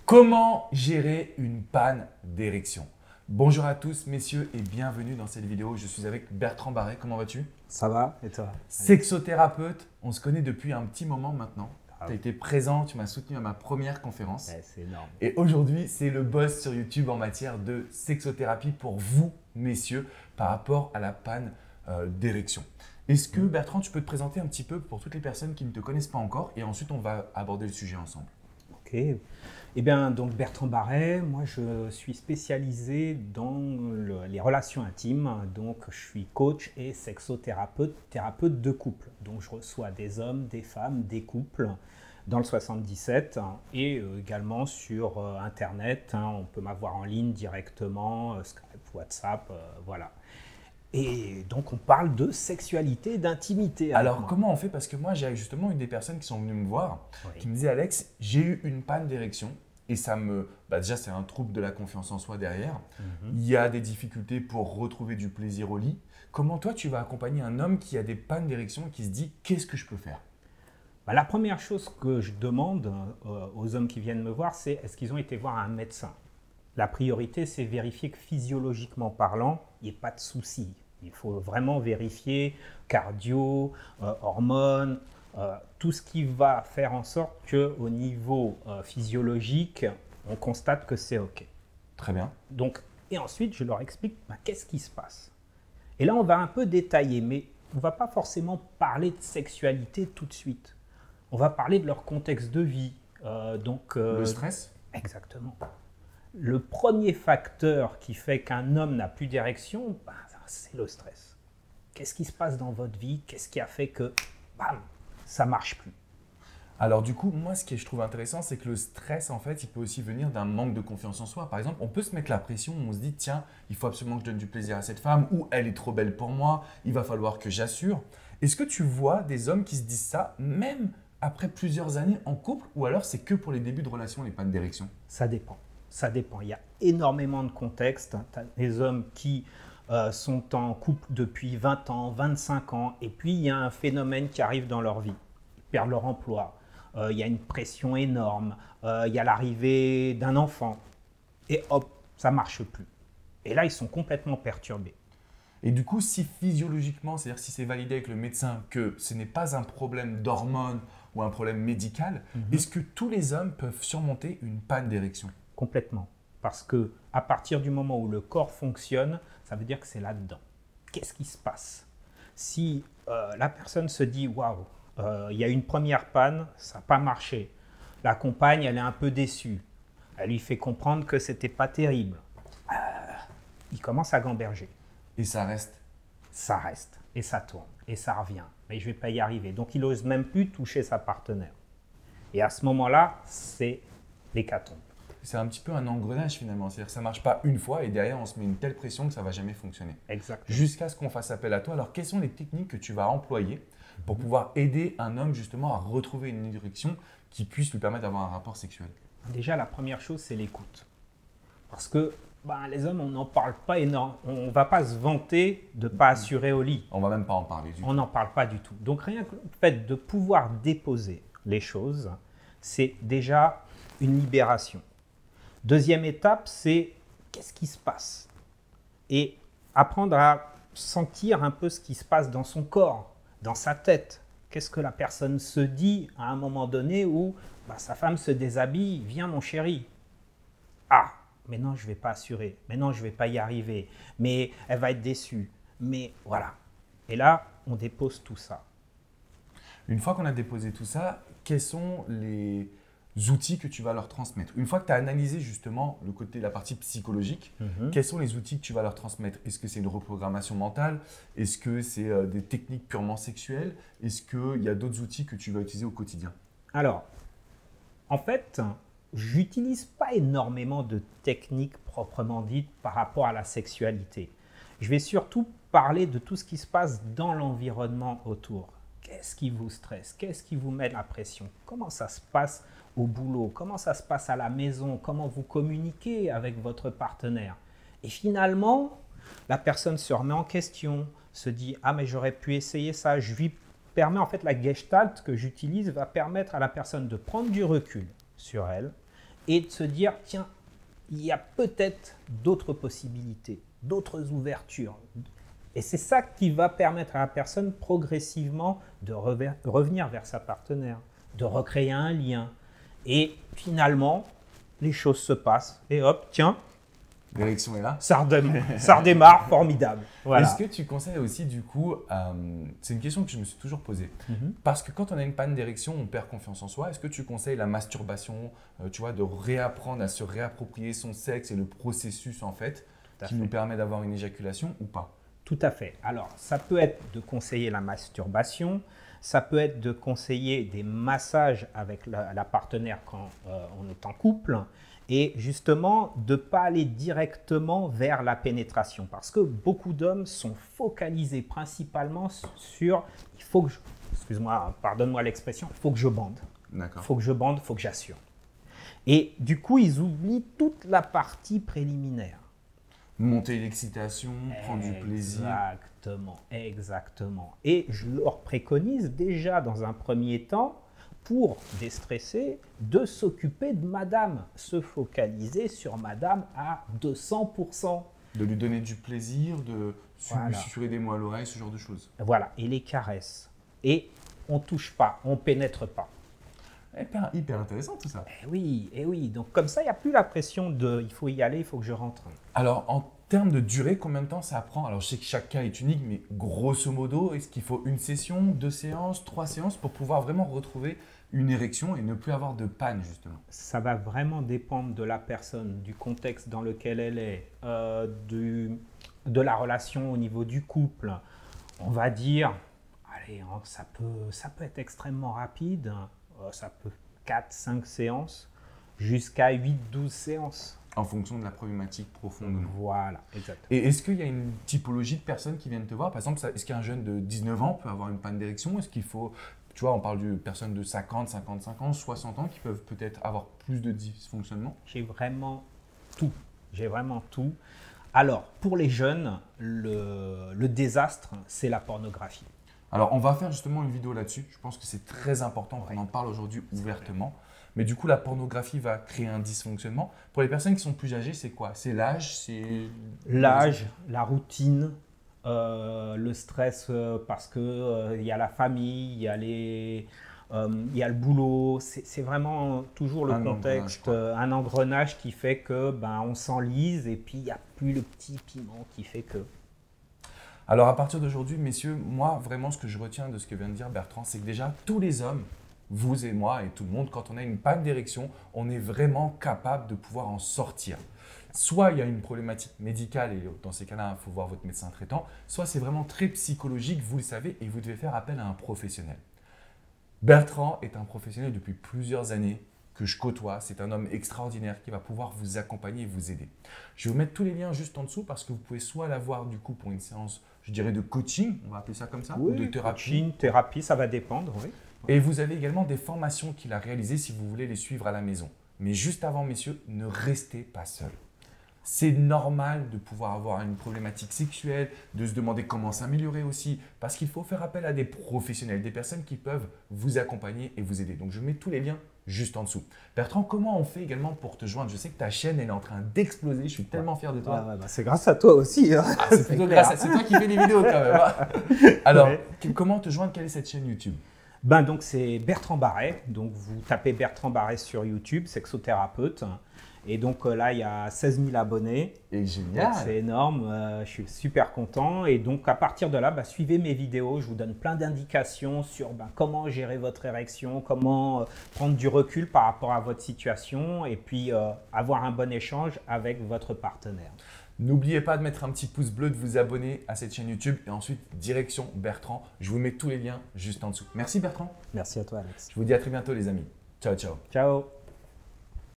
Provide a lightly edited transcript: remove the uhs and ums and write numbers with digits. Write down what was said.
Comment gérer une panne d'érection? Bonjour à tous messieurs et bienvenue dans cette vidéo. Je suis avec Bertrand Barret, comment vas-tu? Ça va, et toi? Sexothérapeute, on se connaît depuis un petit moment maintenant. Ah Tu as oui. été présent, tu m'as soutenu à ma première conférence. Ouais, c'est énorme. Et aujourd'hui, c'est le boss sur YouTube en matière de sexothérapie pour vous, messieurs, par rapport à la panne d'érection. Est-ce que Bertrand, tu peux te présenter un petit peu pour toutes les personnes qui ne te connaissent pas encore et ensuite on va aborder le sujet ensemble. Ok. Eh bien, donc Bertrand Barret, moi je suis spécialisé dans les relations intimes. Donc je suis coach et sexothérapeute, thérapeute de couple. Donc je reçois des hommes, des femmes, des couples dans le 77 et également sur Internet. On peut m'avoir en ligne directement, Skype, WhatsApp, voilà. Et donc on parle de sexualité, d'intimité. Alors, comment on fait? Parce que moi, j'ai justement eu des personnes qui sont venues me voir, qui me disaient, Alex, j'ai eu une panne d'érection et ça me… déjà, c'est un trouble de la confiance en soi derrière. Il y a des difficultés pour retrouver du plaisir au lit. Comment toi, tu vas accompagner un homme qui a des pannes d'érection et qui se dit, qu'est-ce que je peux faire? La première chose que je demande aux hommes qui viennent me voir, c'est est-ce qu'ils ont été voir un médecin? La priorité, c'est vérifier que physiologiquement parlant, il n'y ait pas de souci. Il faut vraiment vérifier cardio, hormones, tout ce qui va faire en sorte qu'au niveau physiologique, on constate que c'est OK. Très bien. Donc, et ensuite, je leur explique qu'est-ce qui se passe. Et là, on va un peu détailler, mais on ne va pas forcément parler de sexualité tout de suite. On va parler de leur contexte de vie. Le stress? Exactement. Le premier facteur qui fait qu'un homme n'a plus d'érection, c'est le stress. Qu'est-ce qui se passe dans votre vie? Qu'est-ce qui a fait que ça ne marche plus? Alors du coup, moi, ce que je trouve intéressant, c'est que le stress, en fait, il peut aussi venir d'un manque de confiance en soi. Par exemple, on peut se mettre la pression, on se dit, tiens, il faut absolument que je donne du plaisir à cette femme, ou elle est trop belle pour moi, il va falloir que j'assure. Est-ce que tu vois des hommes qui se disent ça, même après plusieurs années en couple, ou alors c'est que pour les débuts de relation, les pannes d'érection? Ça dépend. Ça dépend. Il y a énormément de contextes. Tu as des hommes qui sont en couple depuis 20 ans, 25 ans, et puis il y a un phénomène qui arrive dans leur vie. Ils perdent leur emploi, il y a une pression énorme, il y a l'arrivée d'un enfant, et hop, ça ne marche plus. Et là, ils sont complètement perturbés. Et du coup, si physiologiquement, c'est-à-dire si c'est validé avec le médecin que ce n'est pas un problème d'hormones ou un problème médical, est-ce que tous les hommes peuvent surmonter une panne d'érection? Complètement. Parce que à partir du moment où le corps fonctionne, ça veut dire que c'est là-dedans. Qu'est-ce qui se passe? Si la personne se dit waouh, il y a une première panne, ça n'a pas marché. La compagne, elle est un peu déçue. Elle lui fait comprendre que c'était pas terrible. Il commence à gamberger. Et ça reste. Ça reste et ça tourne et ça revient. Mais je vais pas y arriver. Donc il n'ose même plus toucher sa partenaire. Et à ce moment-là, c'est l'hécatombe. C'est un petit peu un engrenage finalement. C'est-à-dire que ça ne marche pas une fois et derrière, on se met une telle pression que ça ne va jamais fonctionner. Exactement. Jusqu'à ce qu'on fasse appel à toi. Alors, quelles sont les techniques que tu vas employer pour pouvoir aider un homme justement à retrouver une érection qui puisse lui permettre d'avoir un rapport sexuel? Déjà, la première chose, c'est l'écoute. Parce que les hommes, on n'en parle pas énormément. On ne va pas se vanter de ne pas assurer au lit. On ne va même pas en parler du tout. On n'en parle pas du tout. Donc, rien que le fait de pouvoir déposer les choses, c'est déjà une libération. Deuxième étape, c'est qu'est-ce qui se passe? Et apprendre à sentir un peu ce qui se passe dans son corps, dans sa tête. Qu'est-ce que la personne se dit à un moment donné où sa femme se déshabille, viens mon chéri. Ah, mais non, je ne vais pas assurer. Mais non, je ne vais pas y arriver. Mais elle va être déçue. Mais voilà. Et là, on dépose tout ça. Une fois qu'on a déposé tout ça, quels sont les outils que tu vas leur transmettre? Une fois que tu as analysé justement le côté, la partie psychologique, quels sont les outils que tu vas leur transmettre? Est-ce que c'est une reprogrammation mentale? Est-ce que c'est des techniques purement sexuelles? Est-ce qu'il y a d'autres outils que tu vas utiliser au quotidien? Alors, en fait, j'utilise pas énormément de techniques proprement dites par rapport à la sexualité. Je vais surtout parler de tout ce qui se passe dans l'environnement autour. Qu'est-ce qui vous stresse? Qu'est-ce qui vous met la pression? Comment ça se passe au boulot? Comment ça se passe à la maison? Comment vous communiquez avec votre partenaire? Et finalement, la personne se remet en question, se dit « Ah, mais j'aurais pu essayer ça ». Je lui permets, en fait, la gestalt que j'utilise va permettre à la personne de prendre du recul sur elle et de se dire, tiens, il y a peut-être d'autres possibilités, d'autres ouvertures. Et c'est ça qui va permettre à la personne progressivement de revenir vers sa partenaire, de recréer un lien. Et finalement, les choses se passent. Et hop, tiens, L'érection est là. ça redémarre, formidable. Voilà. Est-ce que tu conseilles aussi du coup, c'est une question que je me suis toujours posée, parce que quand on a une panne d'érection, on perd confiance en soi. Est-ce que tu conseilles la masturbation, tu vois, de réapprendre à se réapproprier son sexe et le processus en fait, qui nous permet d'avoir une éjaculation ou pas? Tout à fait. Alors, ça peut être de conseiller la masturbation, ça peut être de conseiller des massages avec la partenaire quand on est en couple, et justement de ne pas aller directement vers la pénétration, parce que beaucoup d'hommes sont focalisés principalement sur « il faut que je… » excuse-moi, pardonne-moi l'expression, « il faut que je bande ». D'accord. Il faut que je bande, il faut que j'assure. Et du coup, ils oublient toute la partie préliminaire. Monter l'excitation, prendre du plaisir. Exactement, exactement. Et je leur préconise déjà dans un premier temps, pour déstresser, de s'occuper de madame, se focaliser sur madame à 200%. De lui donner du plaisir, de Voilà. lui susurrer des mots à l'oreille, ce genre de choses. Voilà, et les caresses. Et on ne touche pas, on ne pénètre pas. Hyper intéressant tout ça. Eh oui. Donc comme ça, il n'y a plus la pression de « il faut y aller, il faut que je rentre ». Alors, en termes de durée, combien de temps ça prend? Alors, je sais que chaque cas est unique, mais grosso modo, est-ce qu'il faut une session, 2 séances, 3 séances pour pouvoir vraiment retrouver une érection et ne plus avoir de panne, justement? Ça va vraiment dépendre de la personne, du contexte dans lequel elle est, de la relation au niveau du couple. On va dire, allez, ça peut être extrêmement rapide, ça peut 4-5 séances, jusqu'à 8-12 séances. En fonction de la problématique profonde. Voilà, exactement. Et est-ce qu'il y a une typologie de personnes qui viennent te voir? Par exemple, est-ce qu'un jeune de 19 ans peut avoir une panne d'érection? Est-ce qu'il faut, tu vois, on parle de personnes de 50, 55 ans, 60 ans qui peuvent peut-être avoir plus de dysfonctionnement? J'ai vraiment tout. Alors, pour les jeunes, le désastre, c'est la pornographie. Alors, on va faire justement une vidéo là-dessus. Je pense que c'est très important qu'on en parle aujourd'hui ouvertement. Mais du coup, la pornographie va créer un dysfonctionnement. Pour les personnes qui sont plus âgées, c'est quoi? C'est l'âge? C'est l'âge, la routine, le stress parce que y a la famille, il y a le boulot. C'est vraiment toujours le contexte, un engrenage qui fait que on s'enlise et puis il n'y a plus le petit piment qui fait que… Alors, à partir d'aujourd'hui, messieurs, moi, vraiment, ce que je retiens de ce que vient de dire Bertrand, c'est que déjà, tous les hommes, vous et moi et tout le monde, quand on a une panne d'érection, on est vraiment capable de pouvoir en sortir. Soit il y a une problématique médicale et dans ces cas-là, il faut voir votre médecin traitant, soit c'est vraiment très psychologique, vous le savez, et vous devez faire appel à un professionnel. Bertrand est un professionnel depuis plusieurs années que je côtoie. C'est un homme extraordinaire qui va pouvoir vous accompagner et vous aider. Je vais vous mettre tous les liens juste en dessous parce que vous pouvez soit l'avoir du coup pour une séance, je dirais de coaching, on va appeler ça comme ça, oui, ou de thérapie. Coaching, thérapie, ça va dépendre, oui. Et vous avez également des formations qu'il a réalisées si vous voulez les suivre à la maison. Mais juste avant, messieurs, ne restez pas seuls. C'est normal de pouvoir avoir une problématique sexuelle, de se demander comment s'améliorer aussi, parce qu'il faut faire appel à des professionnels, des personnes qui peuvent vous accompagner et vous aider. Donc, je mets tous les liens juste en dessous. Bertrand, comment on fait également pour te joindre? Je sais que ta chaîne elle est en train d'exploser, je suis tellement fier de toi. C'est grâce à toi aussi. Hein. Ah, c'est plutôt grâce à c'est toi qui fais les vidéos quand même. Alors, comment te joindre? Quelle est cette chaîne YouTube? Donc c'est Bertrand Barret, donc vous tapez Bertrand Barret sur YouTube, sexothérapeute, et donc là il y a 16 000 abonnés. Et génial. C'est énorme, je suis super content, et donc à partir de là, suivez mes vidéos, je vous donne plein d'indications sur comment gérer votre érection, comment prendre du recul par rapport à votre situation, et puis avoir un bon échange avec votre partenaire. N'oubliez pas de mettre un petit pouce bleu, de vous abonner à cette chaîne YouTube et ensuite direction Bertrand. Je vous mets tous les liens juste en dessous. Merci Bertrand. Merci à toi Alex. Je vous dis à très bientôt les amis. Ciao, ciao. Ciao.